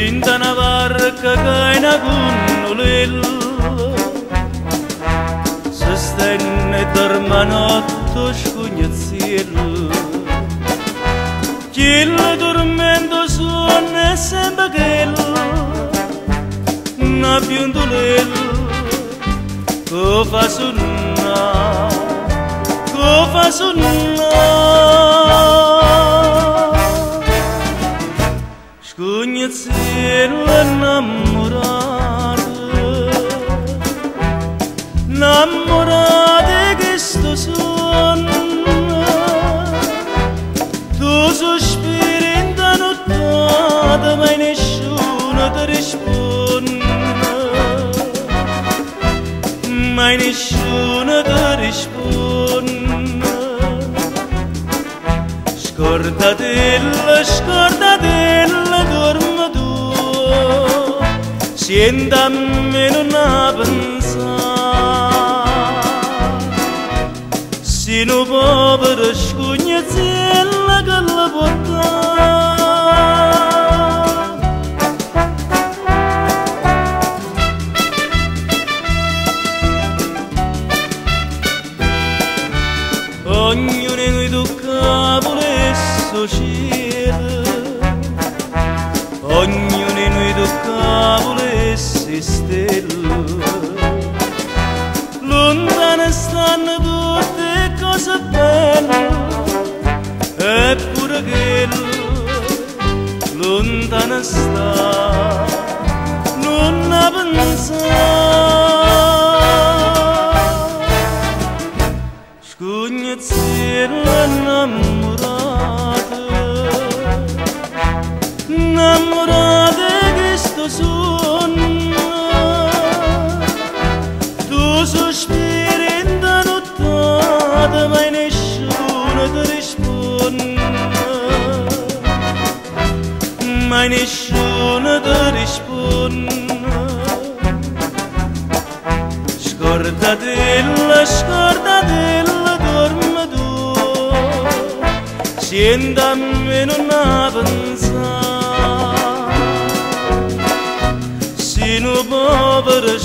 Inta na barca che na gunnolel Sostenne dormanotto scugnazziel Chil dormendo suona sembra che na piundolel Ko fa sunna Scugnazziel Innamorate che sto son Tu sospiri in da nottata ma nessuno ti risponde Mai nessuno ti risponde Scordatella, dormi tu Sienta a me non a pensare Si no povero scugnazziella che la porta Ognuno di noi tocca volesse cielo Ognuno di noi tocca volesse stelle Lontane stanno tutte cose belle Eppure che lontane sta Non la pensare Scugnazziella innamorate che sto sonno Tu sospiri in da nottata ma nessuno ti risponde Mai nessuno ti risponde Scordatella, dormi tu Sienta a me non a pensare Si no povero